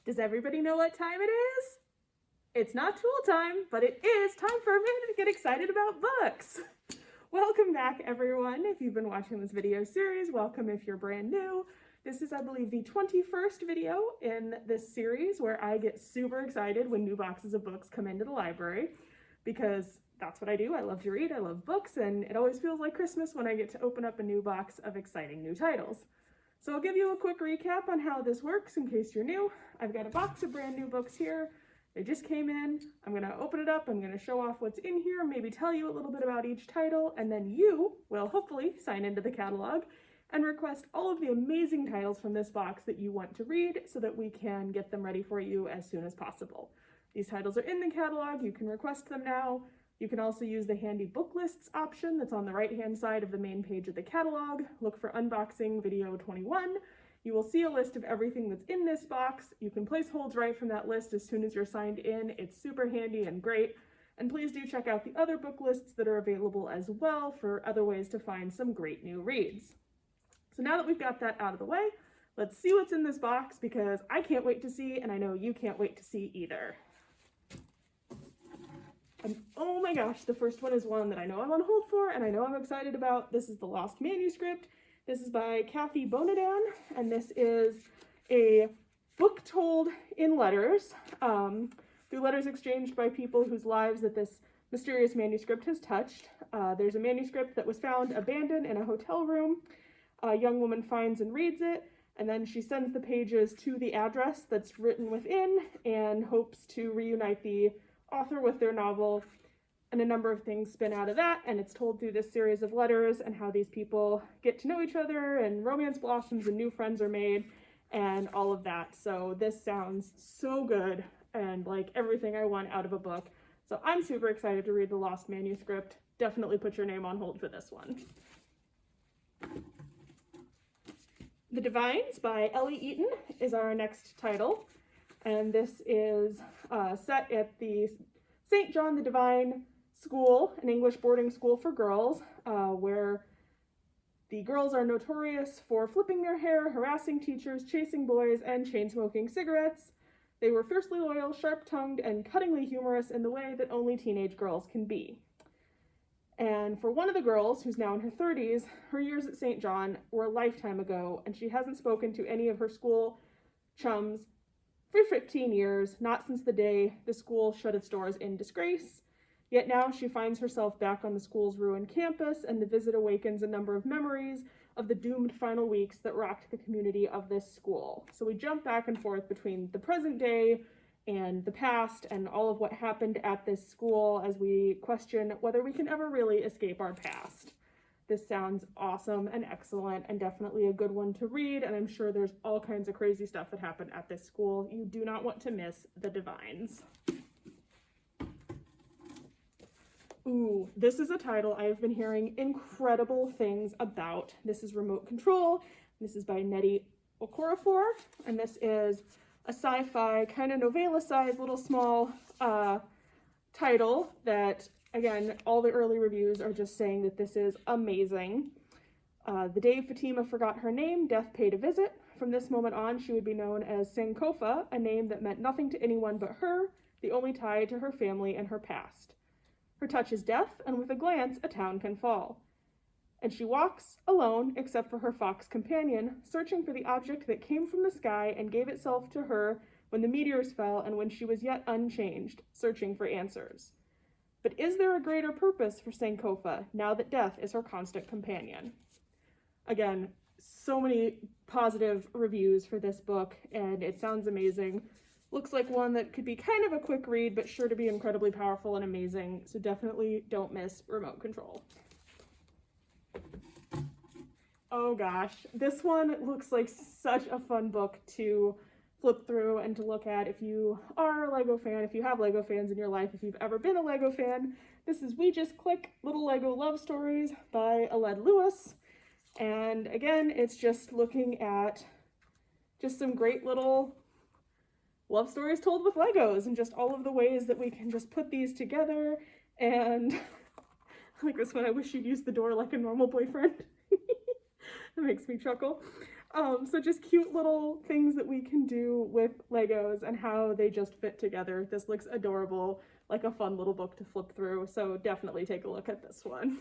Does everybody know what time it is? It's not tool time, but it is time for a minute to get excited about books. Welcome back, everyone. If you've been watching this video series, welcome if you're brand new. This is, I believe, the 21st video in this series where I get super excited when new boxes of books come into the library, because that's what I do. I love to read, I love books, and it always feels like Christmas when I get to open up a new box of exciting new titles. So I'll give you a quick recap on how this works in case you're new. I've got a box of brand new books here. They just came in. I'm going to open it up. I'm going to show off what's in here, maybe tell you a little bit about each title, and then you will hopefully sign into the catalog and request all of the amazing titles from this box that you want to read so that we can get them ready for you as soon as possible. These titles are in the catalog. You can request them now. You can also use the handy book lists option that's on the right-hand side of the main page of the catalog. Look for unboxing video 21. You will see a list of everything that's in this box. You can place holds right from that list as soon as you're signed in. It's super handy and great. And please do check out the other book lists that are available as well for other ways to find some great new reads. So now that we've got that out of the way, let's see what's in this box, because I can't wait to see, and I know you can't wait to see either. And oh my gosh, the first one is one that I know I'm on hold for and I know I'm excited about. This is The Lost Manuscript. This is by Kathy Bonadan, and this is a book told in letters, through letters exchanged by people whose lives that this mysterious manuscript has touched. There's a manuscript that was found abandoned in a hotel room. A young woman finds and reads it, and then she sends the pages to the address that's written within and hopes to reunite the author with their novel, and a number of things spin out of that, and it's told through this series of letters and how these people get to know each other and romance blossoms and new friends are made and all of that. So this sounds so good and like everything I want out of a book. So I'm super excited to read The Lost Manuscript. Definitely put your name on hold for this one. The Divines by Ellie Eaton is our next title. And this is set at the St. John the Divine School, an English boarding school for girls, where the girls are notorious for flipping their hair, harassing teachers, chasing boys, and chain-smoking cigarettes. They were fiercely loyal, sharp-tongued, and cuttingly humorous in the way that only teenage girls can be. And for one of the girls, who's now in her 30s, her years at St. John were a lifetime ago, and she hasn't spoken to any of her school chums for 15 years, not since the day the school shut its doors in disgrace. Yet now she finds herself back on the school's ruined campus, and the visit awakens a number of memories of the doomed final weeks that rocked the community of this school. So we jump back and forth between the present day and the past and all of what happened at this school as we question whether we can ever really escape our past. This sounds awesome and excellent and definitely a good one to read, and I'm sure there's all kinds of crazy stuff that happened at this school. You do not want to miss The Divines. Ooh, this is a title I have been hearing incredible things about. This is Remote Control. This is by Nnedi Okorafor, and this is a sci-fi kind of novella-sized little small title that, again, all the early reviews are just saying that this is amazing. The day Fatima forgot her name, death paid a visit. From this moment on, she would be known as Sankofa, a name that meant nothing to anyone but her, the only tie to her family and her past. Her touch is death, and with a glance, a town can fall. And she walks, alone, except for her fox companion, searching for the object that came from the sky and gave itself to her when the meteors fell and when she was yet unchanged, searching for answers. But is there a greater purpose for Sankofa, now that death is her constant companion? Again, so many positive reviews for this book, and it sounds amazing. Looks like one that could be kind of a quick read, but sure to be incredibly powerful and amazing, so definitely don't miss Remote Control. Oh gosh, this one looks like such a fun book to flip through and to look at if you are a Lego fan, if you have Lego fans in your life, if you've ever been a Lego fan. This is We Just Click Little Lego Love Stories by Aled Lewis. And again, it's just looking at just some great little love stories told with Legos and just all of the ways that we can just put these together. And like this one, I wish you'd use the door like a normal boyfriend. That makes me chuckle. So just cute little things that we can do with Legos and how they just fit together. This looks adorable, like a fun little book to flip through, so definitely take a look at this one.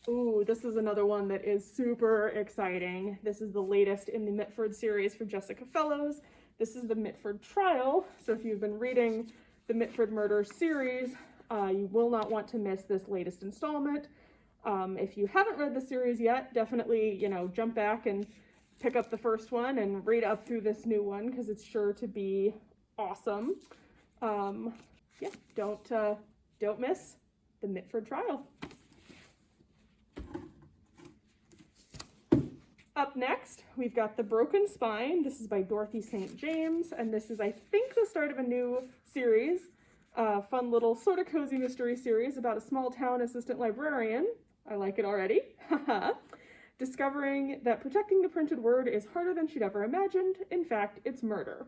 Ooh, this is another one that is super exciting. This is the latest in the Mitford series for Jessica Fellows. This is the Mitford Trial, so if you've been reading the Mitford Murder series, you will not want to miss this latest installment. If you haven't read the series yet, definitely, jump back and pick up the first one and read up through this new one because it's sure to be awesome. Yeah, don't miss the Mitford Trial. Up next, we've got The Broken Spine. This is by Dorothy St. James, and this is, I think, the start of a new series. Fun little sort of cozy mystery series about a small town assistant librarian. I like it already. Discovering that protecting the printed word is harder than she'd ever imagined. In fact, it's murder.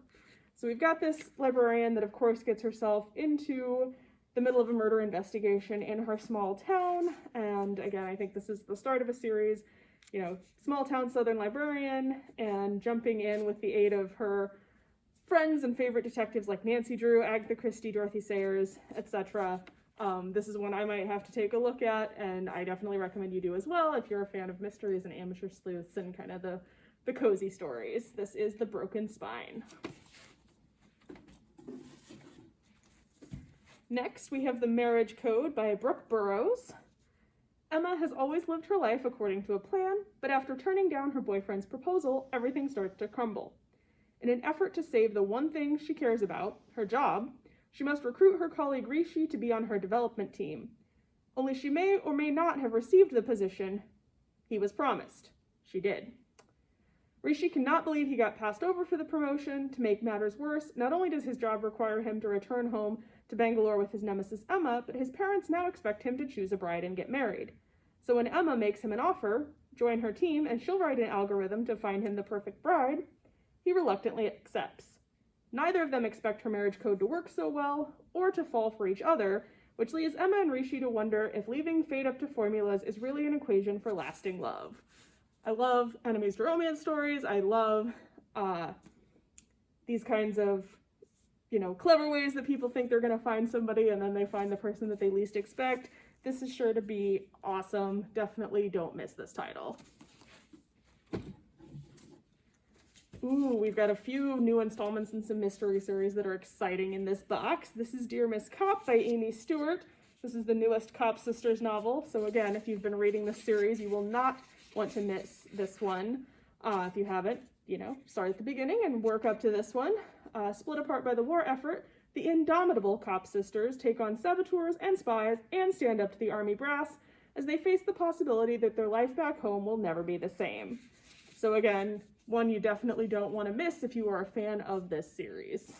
So we've got this librarian that, of course, gets herself into the middle of a murder investigation in her small town. And again, I think this is the start of a series. Small town Southern librarian and jumping in with the aid of her friends and favorite detectives like Nancy Drew, Agatha Christie, Dorothy Sayers, etc. This is one I might have to take a look at, and I definitely recommend you do as well if you're a fan of mysteries and amateur sleuths and kind of the cozy stories. This is The Broken Spine. Next, we have The Marriage Code by Brooke Burrows. Emma has always lived her life according to a plan, but after turning down her boyfriend's proposal, everything starts to crumble. In an effort to save the one thing she cares about, her job, she must recruit her colleague Rishi to be on her development team. Only she may or may not have received the position he was promised. She did. Rishi cannot believe he got passed over for the promotion. To make matters worse, not only does his job require him to return home to Bangalore with his nemesis Emma, but his parents now expect him to choose a bride and get married. So when Emma makes him an offer, join her team and she'll write an algorithm to find him the perfect bride, he reluctantly accepts. Neither of them expect her marriage code to work so well, or to fall for each other, which leads Emma and Rishi to wonder if leaving fate up to formulas is really an equation for lasting love. I love enemies to romance stories. I love these kinds of clever ways that people think they're going to find somebody and then they find the person that they least expect. This is sure to be awesome. Definitely don't miss this title. Ooh, we've got a few new installments in some mystery series that are exciting in this box. This is Dear Miss Cop by Amy Stewart. This is the newest Cop Sisters novel. So again, if you've been reading this series, you will not want to miss this one. If you haven't, start at the beginning and work up to this one. Split apart by the war effort, the indomitable Cop Sisters take on saboteurs and spies and stand up to the army brass as they face the possibility that their life back home will never be the same. So again, one you definitely don't want to miss if you are a fan of this series.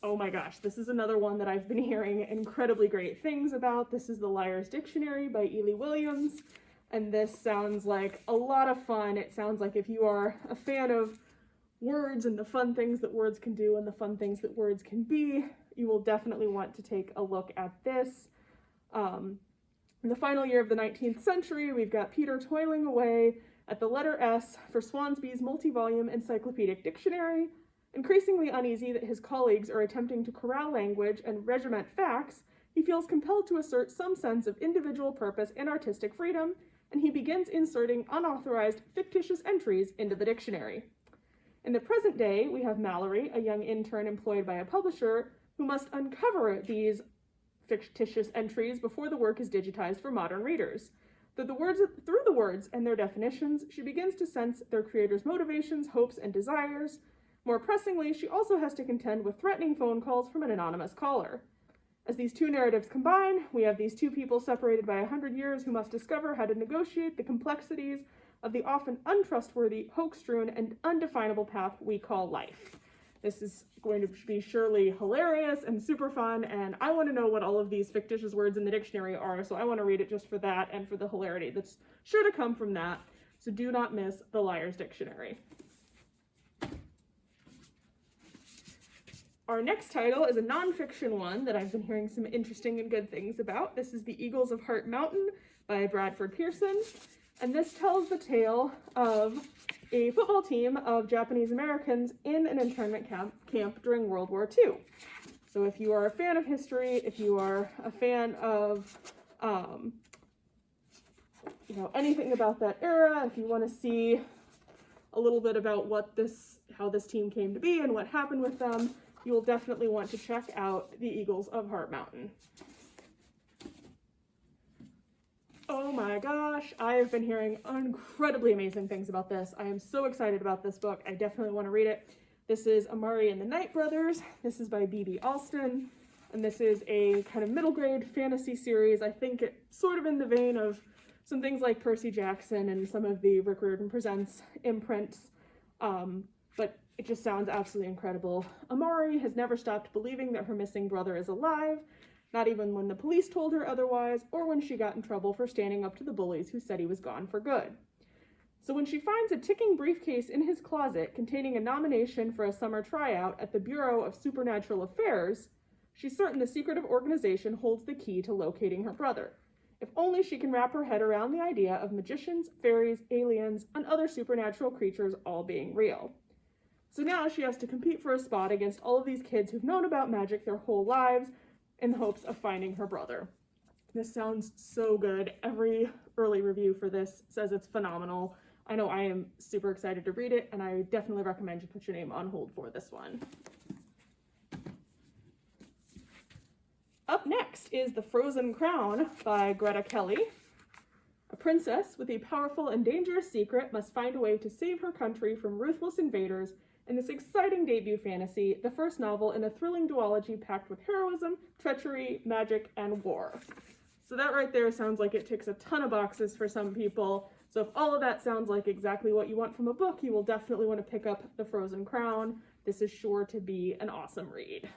Oh my gosh, this is another one that I've been hearing incredibly great things about. This is The Liar's Dictionary by Ely Williams. And this sounds like a lot of fun. It sounds like if you are a fan of words and the fun things that words can do and the fun things that words can be, you will definitely want to take a look at this. In the final year of the 19th century, we've got Peter toiling away at the letter S for Swansby's multi-volume encyclopedic dictionary. Increasingly uneasy that his colleagues are attempting to corral language and regiment facts, he feels compelled to assert some sense of individual purpose and artistic freedom, and he begins inserting unauthorized, fictitious entries into the dictionary. In the present day, we have Mallory, a young intern employed by a publisher, who must uncover these fictitious entries before the work is digitized for modern readers. Through the words and their definitions, she begins to sense their creators' motivations, hopes, and desires. More pressingly, she also has to contend with threatening phone calls from an anonymous caller. As these two narratives combine, we have these two people separated by 100 years who must discover how to negotiate the complexities of the often untrustworthy, hoax-strewn, and undefinable path we call life. This is going to be surely hilarious and super fun, and I want to know what all of these fictitious words in the dictionary are, so I want to read it just for that and for the hilarity that's sure to come from that. So do not miss The Liar's Dictionary. Our next title is a nonfiction one that I've been hearing some interesting and good things about. This is The Eagles of Heart Mountain by Bradford Pearson. And this tells the tale of a football team of Japanese Americans in an internment camp during World War II. So if you are a fan of history, if you are a fan of anything about that era, if you want to see a little bit about how this team came to be and what happened with them, you will definitely want to check out The Eagles of Heart Mountain. Oh my gosh, I have been hearing incredibly amazing things about this. I am so excited about this book. I definitely want to read it. This is Amari and the Night Brothers. This is by B.B. Alston, and this is a kind of middle grade fantasy series. I think it's sort of in the vein of some things like Percy Jackson and some of the Rick Riordan Presents imprints, but it just sounds absolutely incredible. Amari has never stopped believing that her missing brother is alive, not even when the police told her otherwise, or when she got in trouble for standing up to the bullies who said he was gone for good. So when she finds a ticking briefcase in his closet containing a nomination for a summer tryout at the Bureau of Supernatural Affairs, she's certain the secretive organization holds the key to locating her brother. If only she can wrap her head around the idea of magicians, fairies, aliens, and other supernatural creatures all being real. So now she has to compete for a spot against all of these kids who've known about magic their whole lives in the hopes of finding her brother. This sounds so good. Every early review for this says it's phenomenal. I know I am super excited to read it, and I definitely recommend you put your name on hold for this one. Up next is The Frozen Crown by Greta Kelly. A princess with a powerful and dangerous secret must find a way to save her country from ruthless invaders in this exciting debut fantasy, the first novel in a thrilling duology packed with heroism, treachery, magic, and war. So that right there sounds like it ticks a ton of boxes for some people. So if all of that sounds like exactly what you want from a book, you will definitely want to pick up The Frozen Crown. This is sure to be an awesome read.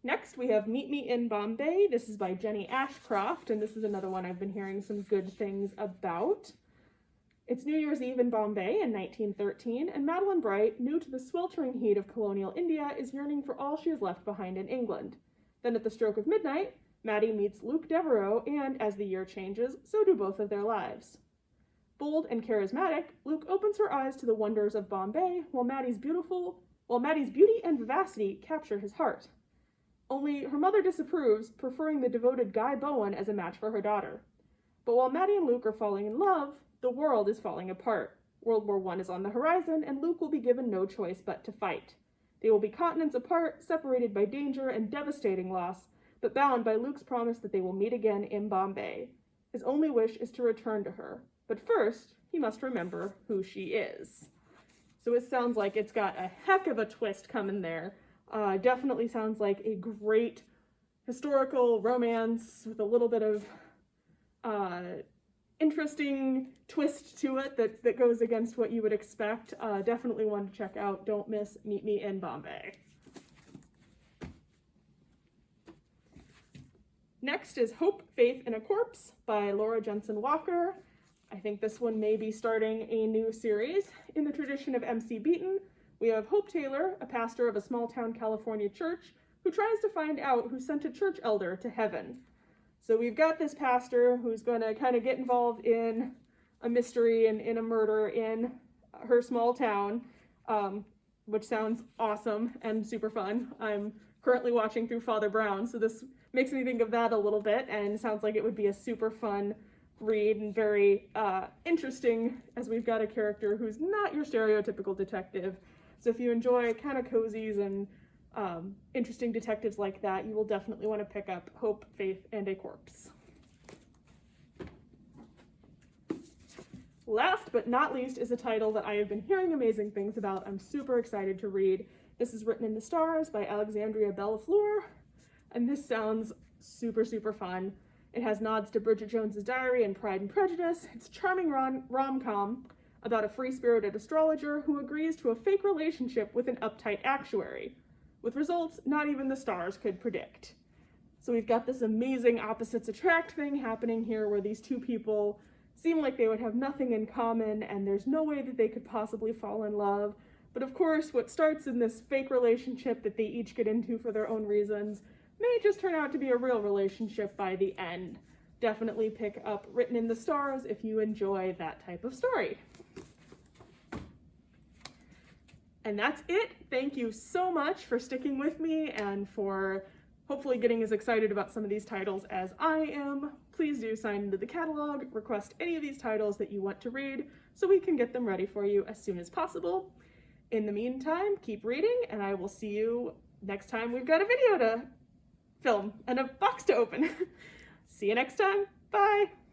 Next, we have Meet Me in Bombay. This is by Jenny Ashcroft, and this is another one I've been hearing some good things about. It's New Year's Eve in Bombay in 1913, and Madeline Bright, new to the sweltering heat of colonial India, is yearning for all she has left behind in England. Then at the stroke of midnight, Maddie meets Luke Devereaux, and as the year changes, so do both of their lives. Bold and charismatic, Luke opens her eyes to the wonders of Bombay, while Maddie's beauty and vivacity capture his heart. Only her mother disapproves, preferring the devoted Guy Bowen as a match for her daughter. But while Maddie and Luke are falling in love, the world is falling apart. World War I is on the horizon, and Luke will be given no choice but to fight. They will be continents apart, separated by danger and devastating loss, but bound by Luke's promise that they will meet again in Bombay. His only wish is to return to her, but first, he must remember who she is. So it sounds like it's got a heck of a twist coming there. Definitely sounds like a great historical romance with a little bit of interesting twist to it that goes against what you would expect. Definitely one to check out. Don't miss Meet Me in Bombay. Next is Hope, Faith, and a Corpse by Laura Jensen Walker. I think this one may be starting a new series. In the tradition of MC Beaton, we have Hope Taylor, a pastor of a small-town California church, who tries to find out who sent a church elder to heaven. So we've got this pastor who's going to kind of get involved in a mystery and in a murder in her small town, which sounds awesome and super fun. I'm currently watching through Father Brown, so this makes me think of that a little bit, and sounds like it would be a super fun read and very interesting, as we've got a character who's not your stereotypical detective. So if you enjoy kind of cozies and interesting detectives like that, you will definitely want to pick up Hope, Faith, and a Corpse. Last but not least is a title that I have been hearing amazing things about. I'm super excited to read. This is Written in the Stars by Alexandria Bellafleur, and this sounds super, super fun. It has nods to Bridget Jones's Diary and Pride and Prejudice. It's a charming rom-com about a free-spirited astrologer who agrees to a fake relationship with an uptight actuary, with results not even the stars could predict. So we've got this amazing opposites attract thing happening here, where these two people seem like they would have nothing in common, and there's no way that they could possibly fall in love. But of course, what starts in this fake relationship that they each get into for their own reasons may just turn out to be a real relationship by the end. Definitely pick up Written in the Stars if you enjoy that type of story. And that's it. Thank you so much for sticking with me and for hopefully getting as excited about some of these titles as I am. Please do sign into the catalog, request any of these titles that you want to read so we can get them ready for you as soon as possible. In the meantime, keep reading, and I will see you next time we've got a video to film and a box to open. See you next time. Bye.